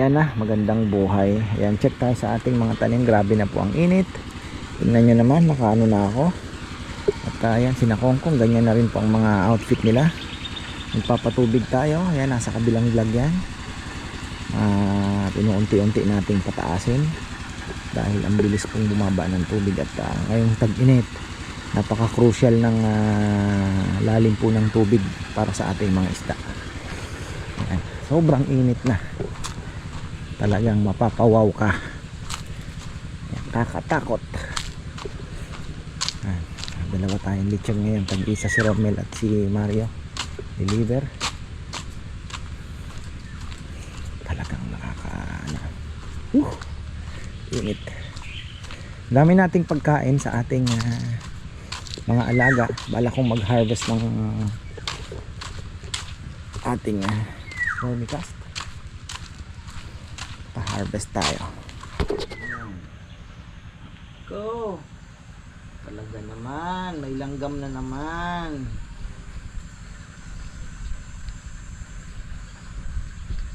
Ayan na, magandang buhay. Ayan, check tayo sa ating mga tanim. Grabe na po ang init. Tingnan nyo naman, nakaano na ako. At ayan, sinakongkong, ganyan na rin po ang mga outfit nila. Magpapatubig tayo. Ayan, nasa kabilang vlog yan. Inuunti-unti nating pataasin dahil ang bilis pong bumaba ng tubig. At ngayong tag-init, napaka-crucial ng lalim po ng tubig para sa ating mga isda. Ayan, sobrang init na. Talagang mapapawaw ka. Ayan, kakatakot. Ayan, dalawa tayong lechon ngayon. Tag-isa si Romel at si Mario. Deliver. Talagang init. Dami nating pagkain sa ating mga alaga. Bala kong mag-harvest ng ating vermicast. Pa-harvest tayo. Go. Talaga naman, may langgam na naman.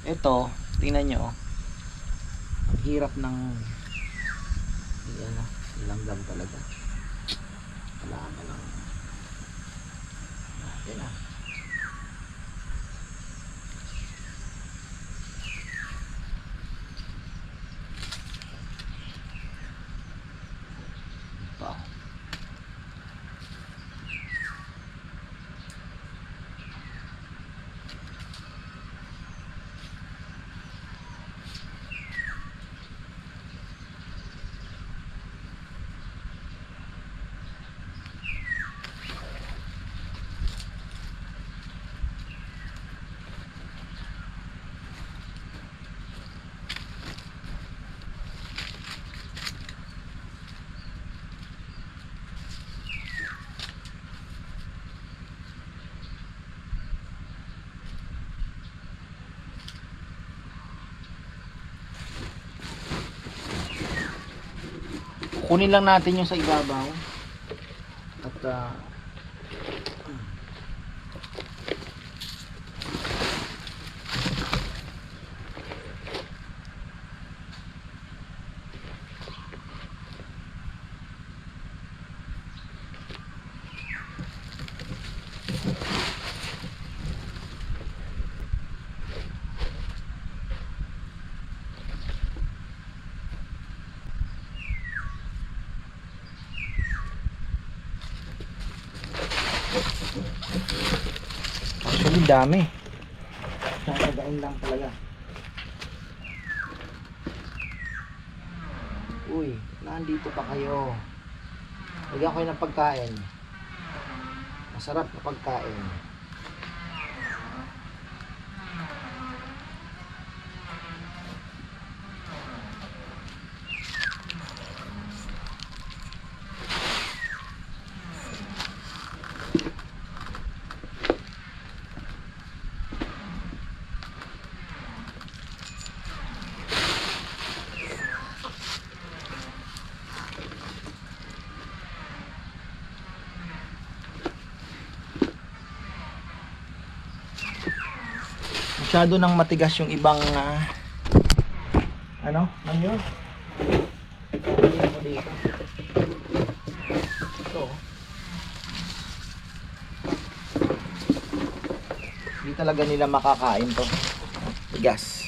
Ito, tingnan nyo. Ang hirap ng langgam talaga. Kailangan lang natin kunin lang natin yung sa ibabaw at actually dami. Nakagain lang talaga. Uy, nandito pa kayo. Lagyan ko kayo ng pagkain. Masarap na pagkain. Masyado nang matigas yung ibang ano yun? Ito. Hindi talaga nila makakain to. Tigas.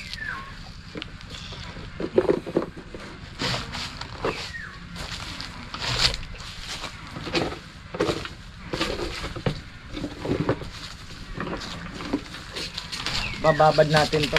Bababad natin to.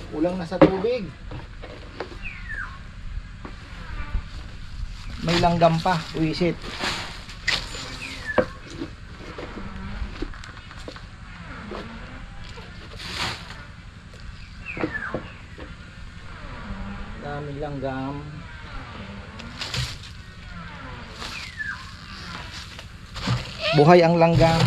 Kulang na sa tubig. May may langgam pa, wisit. Daming langgam. Buhay ang langgam.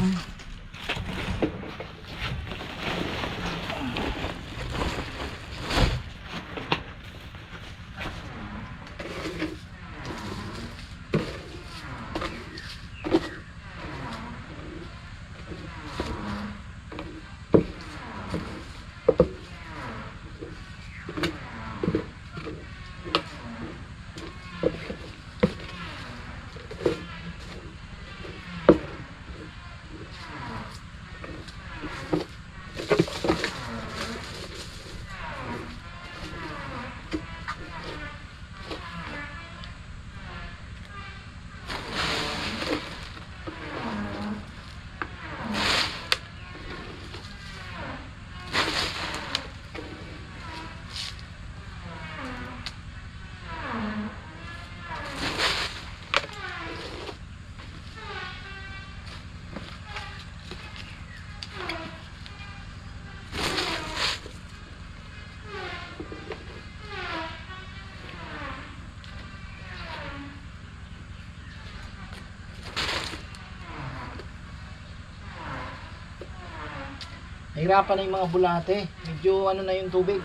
Nahirapan na yung mga bulate. Medyo ano na yung tubig.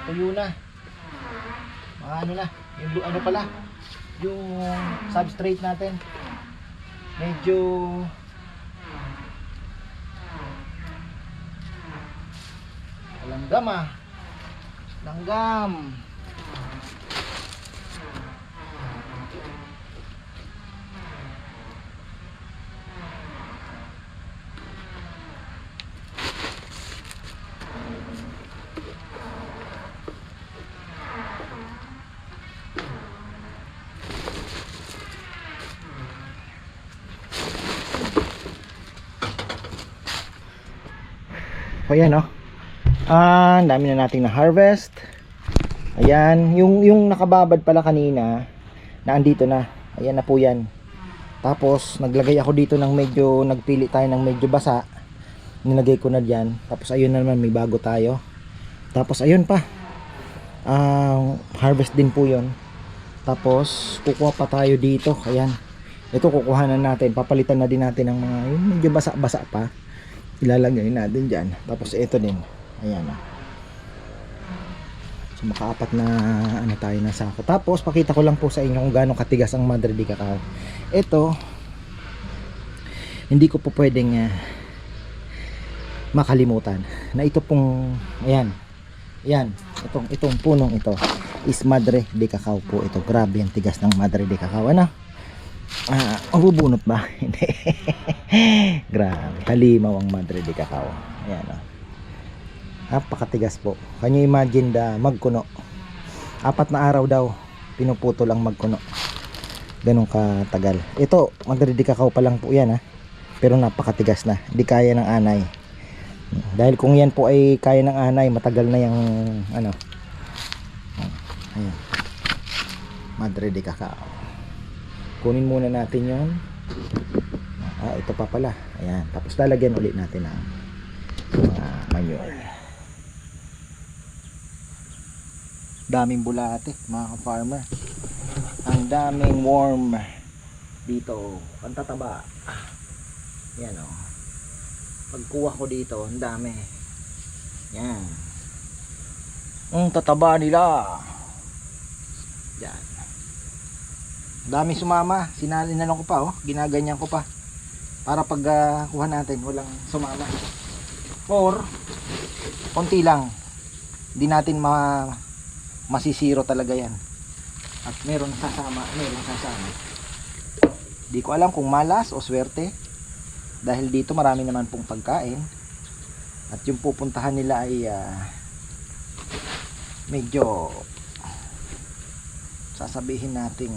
Tuyo na. Mga ano na. Yung ano pala. Yung substrate natin. Medyo langgam ah. Langgam. So ayan oh. Ang dami na nating na harvest. Ayan, yung nakababad pala kanina na andito na. Ayan na po yan. Tapos naglagay ako dito ng medyo, nagpili tayo ng medyo basa. Nilagay ko na diyan. Tapos ayun na naman, may bago tayo. Tapos ayun pa. Harvest din po 'yon. Tapos kukuha pa tayo dito. Ayan. Ito kukuhanan natin. Papalitan na din natin ng mga yung medyo basa-basa pa. Ilalagay natin diyan. Tapos ito din. Ayan. So makaapat na ano tayo na sako. Tapos pakita ko lang po sa inyo kung gaano katigas ang Madre de Cacao. Ito hindi ko po pwedeng makalimutan na ito pong ayan. Yan, itong punong ito is Madre de Cacao po ito. Grabe ang tigas ng Madre de Cacao. Ano? Mabubunot ba? Hindi. Grabe, halimaw ang Madre de Cacao. Ayan o. Napakatigas po. Can you imagine the magkuno? 4 na araw daw pinuputol ang magkuno. Ganun katagal. Ito, Madre de Cacao pa lang po yan ha. Pero napakatigas na. Hindi kaya ng anay. Dahil kung yan po ay kaya ng anay, matagal na yung ano. Ayan. Madre de Cacao. Kunin muna natin yon. Ito pa pala. Ayan. Tapos lalagyan ulit natin ang manure. Daming bulate mga ka-farmer. Ang daming worm dito. Ang tataba. Yan o. Pagkuha ko dito, ang dami. Yan. Ang tataba nila. Yan. Dami sumama. Sinalinalan ko pa oh. Ginaganyan ko pa. Para pag kuha natin, walang sumama. Or konti lang. Hindi natin masisiro talaga yan. At meron sasama. Di ko alam kung malas o swerte. Dahil dito marami naman pong pagkain. At yung pupuntahan nila ay medyo sasabihin nating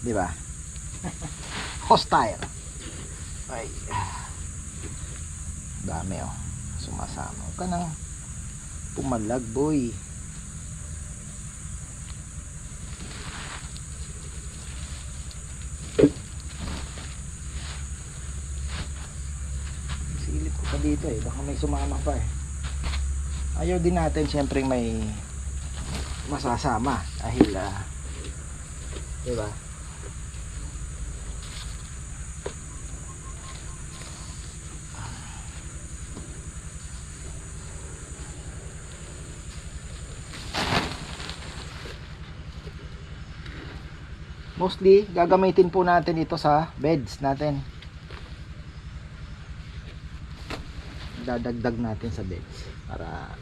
di ba? Hostile. Ay. Dami oh. Sumasama. Huwag ka nang pumalag boy. dito eh, baka may sumama pa eh. Ayaw din natin syempre may masasama dahil diba? Mostly gagamitin po natin ito sa beds natin. Dadagdag natin sa beds para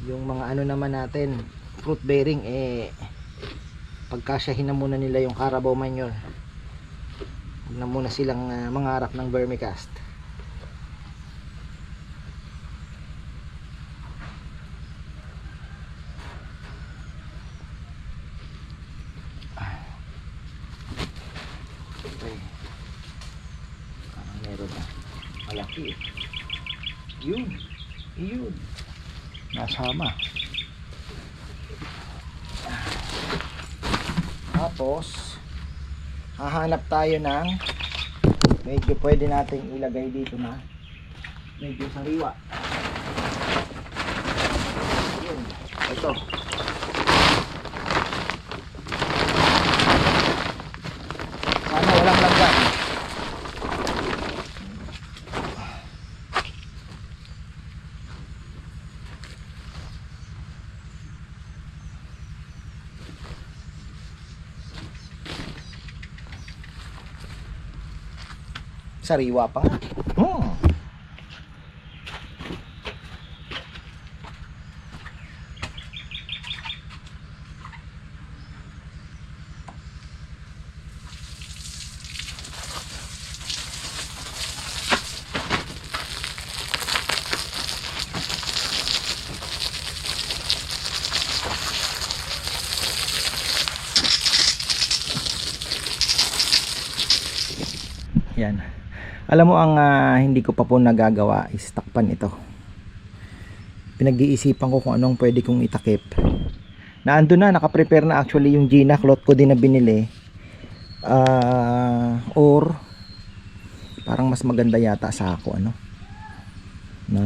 yung mga ano naman natin fruit bearing pagkasyahin na muna nila yung Carabao manure. Huwag na muna silang mangarap ng vermicast. Meron na malaki yun nasama. Tapos hahanap tayo ng medyo pwede nating ilagay dito na medyo sariwa. Yun, ito sana walang lagyan. Sariwa pa nga. Yan. Alam mo ang hindi ko pa po nagagawa is takpan ito. Pinag-iisipan ko kung anong pwede kong itakip. Naando na, naka-prepare na actually yung Gina cloth ko din na binili. Or parang mas maganda yata sa ako na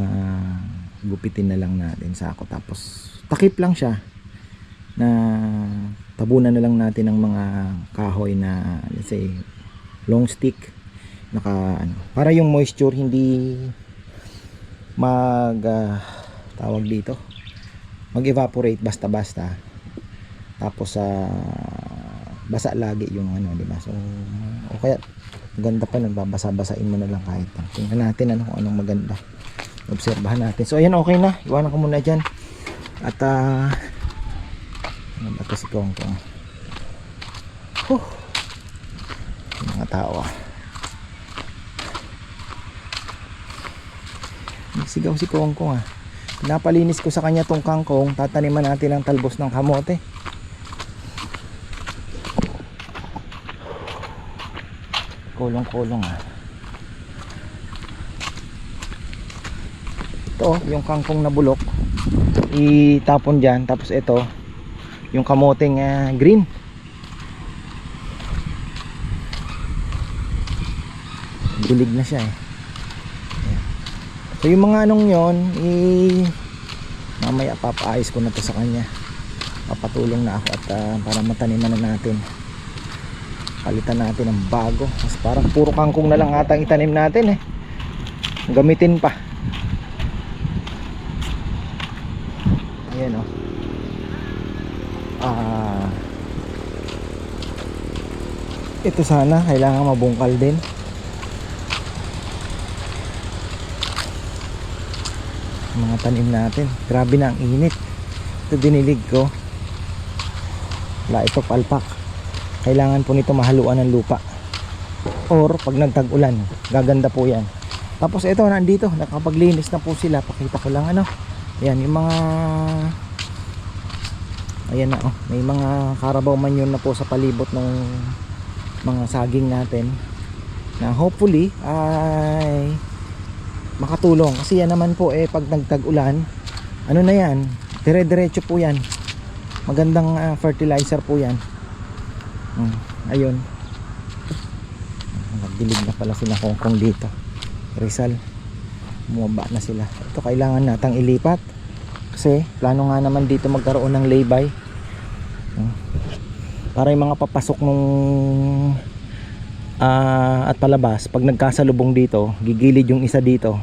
gupitin na lang natin sa ako. Tapos takip lang siya na tabunan na lang natin ng mga kahoy na let's say long stick. Para yung moisture hindi tawag dito mag-evaporate basta-basta, tapos basa lagi yung di ba? So o kaya ganda pa nun, babasa-basain mo na lang kahit tingnan natin kung anong maganda, obserbahan natin. So ayan, okay na, iwanan ko muna dyan at ano ba ito si Kongkong, yung mga tao sigaw si Kongkong Pinapalinis ko sa kanya tong kangkong. Tataniman natin ng talbos ng kamote. Kulong-kulong Ito yung kangkong na bulok, itapon dyan. Tapos ito yung kamoteng green. Dilig na siya So yung mga anong yon, mamaya papaayos ko na to sa kanya. Papatulong na ako at para mataniman na natin. Palitan natin ng bago. Mas parang puro kangkong na lang atang itanim natin gamitin pa. Ayan ito sana kailangan mabungkal din. Mga tanim natin, grabe na ang init. Ito dinilig ko, wala ito palpak. Kailangan po nito mahaluan ng lupa or pag nagtag-ulan gaganda po yan. Tapos ito nandito, nakapaglinis na po sila. Pakita ko lang ayan yung mga ayan na may mga Carabao manure na po sa palibot ng mga saging natin na hopefully ay makatulong, kasi yan naman po pag nagtag-ulan na yan, dire-diretso po yan, magandang fertilizer po yan. Ayun, nagdilig na pala sila Kongkong dito, Rizal. bumaba na sila. Ito kailangan natang ilipat kasi plano nga naman dito magkaroon ng lay-by para yung mga papasok nung at palabas pag nagkasalubong dito, gigilid yung isa dito.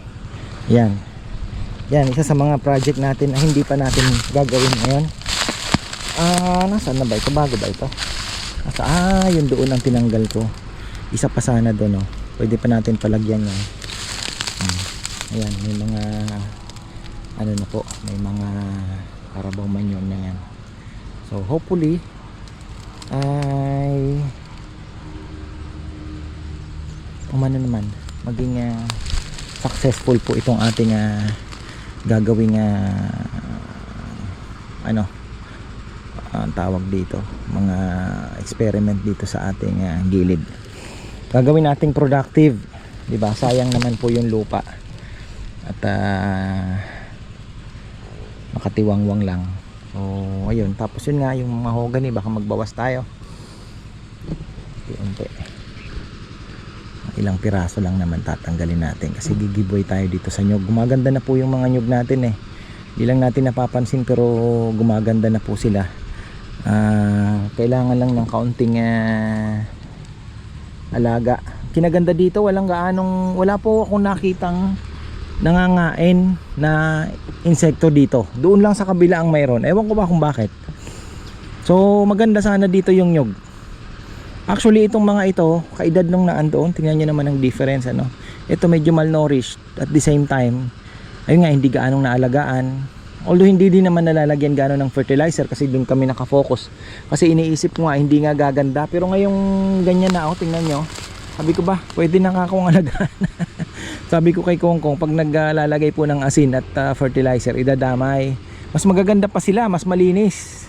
Yan, isa sa mga project natin na hindi pa natin gagawin ngayon. Nasaan na ba ito? Bago ba ito? Yun doon ang tinanggal ko. Isa pa sana doon, no? Pwede pa natin palagyan yan. Ayan, may mga ano na po, may mga Carabao manure na yan. So hopefully ay umano naman maging successful po itong ating gagawing ang tawag dito, mga experiment dito sa ating gilid. Gagawin nating productive, 'di ba? Sayang naman po yung lupa. At makatiwangwang lang. So ayun, tapos yun nga yung mahogany, baka magbawas tayo. Unti. Ilang piraso lang naman tatanggalin natin kasi gigiveaway tayo dito sa nyug. Gumaganda na po yung mga nyug natin Hindi lang natin napapansin pero gumaganda na po sila. Kailangan lang ng kaunting alaga. Kinaganda dito, wala po akong nakitang nangangain na insekto dito. Doon lang sa kabila ang mayroon. Ewan ko ba kung bakit. So maganda sana dito yung nyug. Actually itong mga ito, kaedad nung naandoon, tingnan nyo naman ang difference, ito medyo malnourished at the same time ayun nga, hindi gaanong naalagaan. Although hindi din naman nalalagyan gaano ng fertilizer kasi doon kami nakafocus. Kasi iniisip ko nga hindi nga gaganda. Pero ngayong ganyan na tingnan nyo. Sabi ko ba, pwede na nga akong alagaan. Sabi ko kay Kongkong, pag naglalagay po ng asin at fertilizer, idadamay. Mas magaganda pa sila, mas malinis.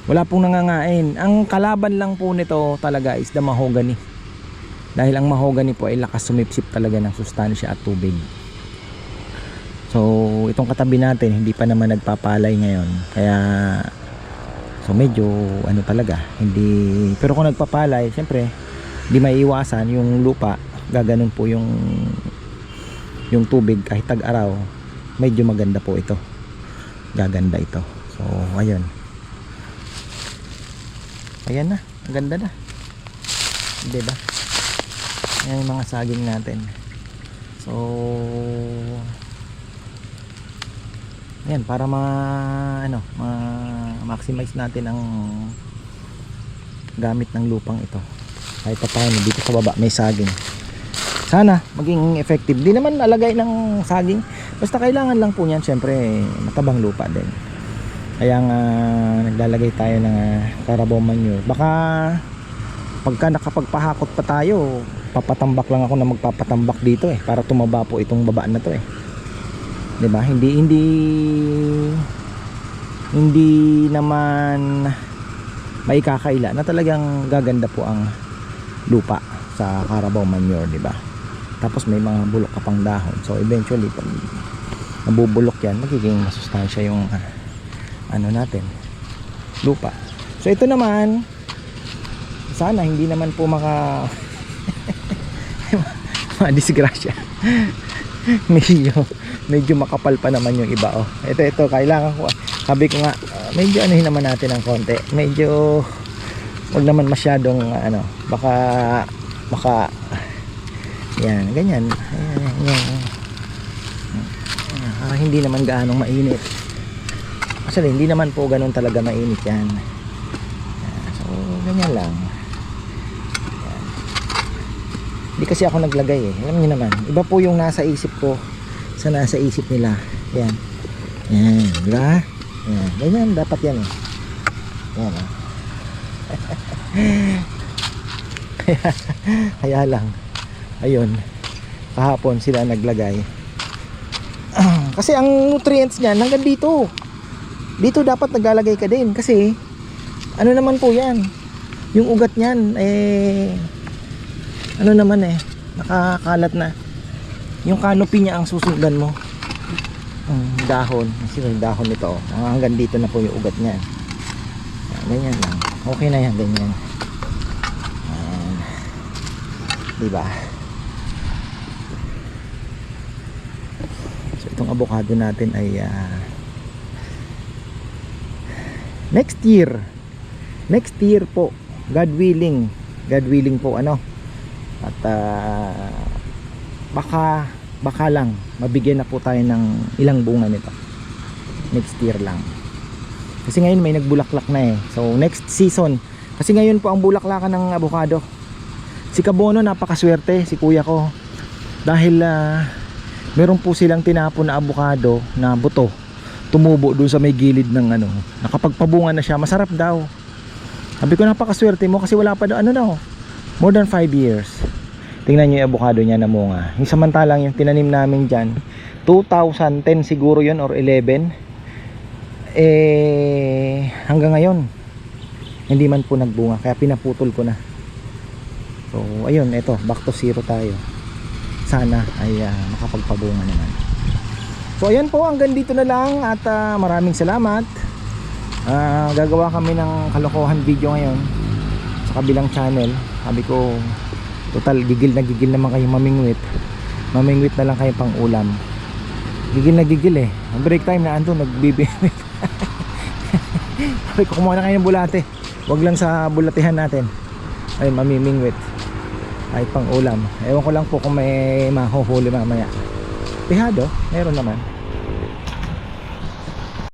Wala pong nangangain. Ang kalaban lang po nito talaga is the mahogany. Dahil ang mahogany po ay lakas sumipsip talaga ng sustansya at tubig. So itong katabi natin hindi pa naman nagpapalay ngayon. Kaya so medyo talaga hindi, pero kung nagpapalay syempre hindi maiiwasan yung lupa, gaganon po yung tubig kahit tag-araw. Medyo maganda po ito. Gaganda ito. So ayun. Ayan na, ang ganda na. Diba? Ayan yung mga saging natin. So ayan, para ma-maximize natin ang gamit ng lupang ito. Kahit pa paano dito sa baba may saging. Sana maging effective. Di naman alagay ng saging. Basta kailangan lang po niyan syempre matabang lupa din. Kaya nga naglalagay tayo ng Carabao manure. Baka pagka nakapagpahakot pa tayo, papatambak lang ako na magpapatambak dito para tumaba po itong baba na to 'di ba? Hindi naman maikakaila na talagang gaganda po ang lupa sa Carabao manure, 'di ba? Tapos may mga bulok ka pang dahon. So eventually pag nabubulok 'yan, magiging masustansya yung natin, lupa. So ito naman sana hindi naman po disgrasya. medyo makapal pa naman yung iba ito kailangan ko, sabi ko nga medyo naman natin ng konti, medyo wag naman masyadong baka yan, ganyan para hindi naman gaanong mainit. Actually hindi naman po ganun talaga mainit yan. So ganyan lang. Hindi kasi ako naglagay alam niyo naman, iba po yung nasa isip ko sa nasa isip nila. Yan, diba? Yan, ganyan dapat yan yan kaya lang ayun, kahapon sila naglagay kasi ang nutrients niyan hanggang dito dapat naglalagay ka din kasi naman po yan, yung ugat niyan nakakalat na. Yung canopy niya ang susundan mo. Dahon. Kasi yung dahon nito hanggang dito na po yung ugat niya. Ganyan lang. Okay na yan, ganyan. Diba? avocado natin ay next year po, God willing po ano, at baka lang mabigyan na po tayo ng ilang bunga nito next year lang, kasi ngayon may nagbulaklak na so next season, kasi ngayon po ang bulaklakan ng avocado. Si Kabono napakaswerte, si kuya ko, dahil meron po silang tinapon na avocado na buto, tumubo doon sa may gilid ng ano, nakapagpabunga na siya, masarap daw. Sabi ko napakaswerte mo kasi wala pa daw, ano daw, more than 5 years. Tingnan nyo yung avocado niya na munga. Yung samantalang yung tinanim namin dyan 2010 siguro yun or 11, hanggang ngayon hindi man po nagbunga, kaya pinaputol ko na. So ayun, eto, back to zero tayo. Sana ay makapagpabunga naman. So ayan po, hanggang dito na lang, at maraming salamat. Gagawa kami ng kalokohan video ngayon sa kabilang channel. Sabi ko, total gigil na gigil naman kayo mamingwit na lang kayo pang ulam. Gigil na gigil ang break time na ando nagbibimit. Sabi ko, kumuha na kayo ng bulate, wag lang sa bulatehan natin, ay mamimingwit ay pang ulam. Ewan ko lang po kung may mahuhuli mamaya. Pihado, meron naman.